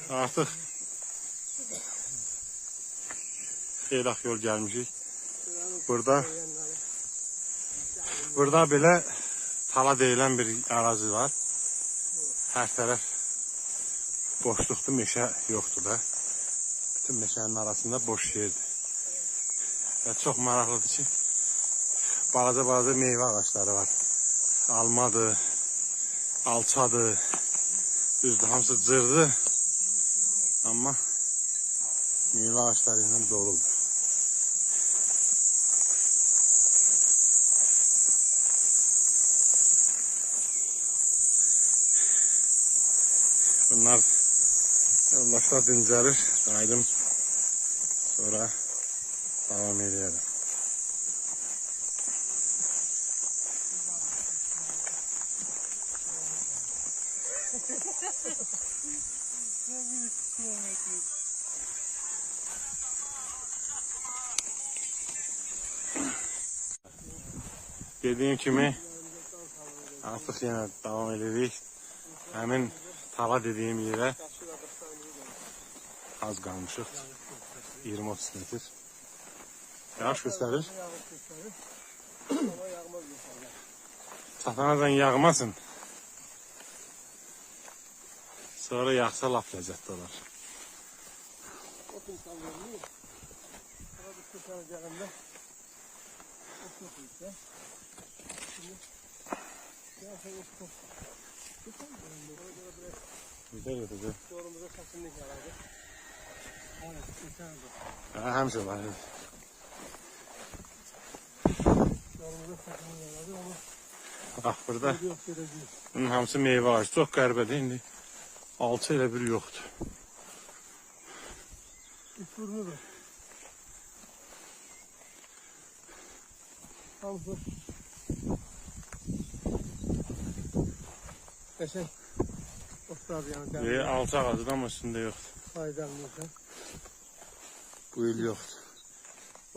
Artıq xeylaq yol gəlmişik. Burada belə tala deyilən bir ərazi var. Hər tərəf boşluqdur, meşə yoxdur da. Bütün meşənin arasında boş yerdir. Və çox maraqlıdır ki, balaca meyvə ağaçları var. Almadır, alçadır, düzdür, hamısı cırdır. Amma meyvə ağaçları ilə doludur. Bunlar yoldaşlar dincəlir, qayıdım, sonra davam edəyəm. Dediğim kimi artık yine devam edirik. Hemen tala dediğim yere az kalmışıq. 20-30 metr. Yağış göstərir. Çatanadan yağmasın. Sonra yağsa laf ləzzətli olar. Güzel ötücü. Həmsə var. Bax, burada bunun hamısı meyvə ağacı. Çox qəribədir. İndi alçı elə bir yoxdur. İfurludur. Hamısı. Qəşəng. Otlardır yəni. Alçı ağacıdır amma üstündə yoxdur. Faydalanırsan. Bu il yoxdur.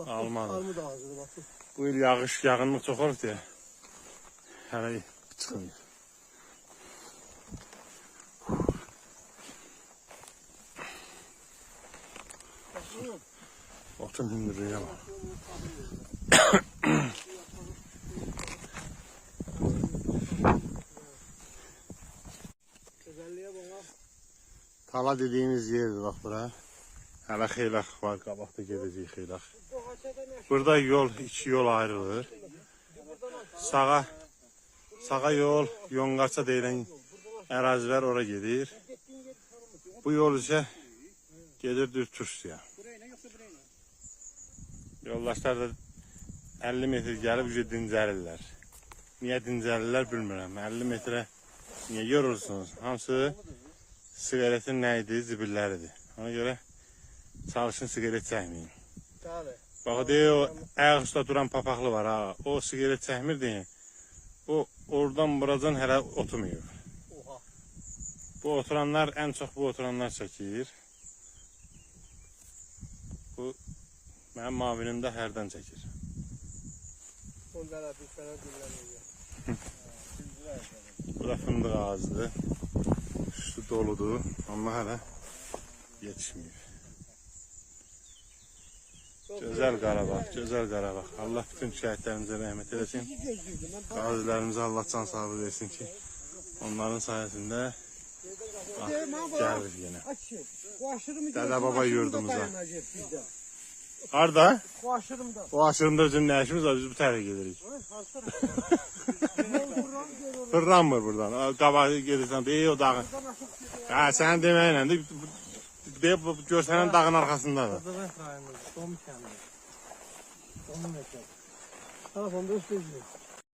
Almadı. Almı da ağacıdır bax. Bu il yağınlıq çox olur deyə. Hələ çıxmıyor. Otun hündürlüğüne bak. Tala dediğimiz yerdir bak bura. Hələ xeylaq var, qabaqda gedəcək xeylaq. Burada iki yol ayrılır. Sağa yol, Yonqarça deyilən ərazilər ora gedir. Bu yol isə gedir düz Türkiyəyə. Yoldaşlar da 50 metr gəlib dincəlirlər. Niyə dincəlirlər bilmirəm. 50 metrə niyə yorulursunuz? Hamısı sigaretin nə idi? Zibilləridir. Ona görə çalışın sigaret çəkməyin. Bax, deyə o ayaq üstə duran papaqlı var ha. O sigaret çəkmir deyin. O oradan buracan hələ oturmuyor. Bu oturanlar, ən çox bu oturanlar çəkir. Bu mənim mavinimdə hərdən çəkir. Bu da fındıq ağacıdır. Üstü doludur, amma hələ yetişmiyor. Gözəl Qarabağ, gözəl Qarabağ. Allah bütün şəhidlərimizə rəhmət eləsin. Qazilərimizə Allah can sağlığı versin ki, onların sayəsində gəlir yenə. Dədə baba yurdumuza. Harada? O aşırımda bizim nə işimiz var, biz bu tərəfə gedirik. Fırlanmır buradan. Qabağı gedirsən, o dağın. Sənin deməklə də görsənən dağın arxasındadır. Telefonda üstü.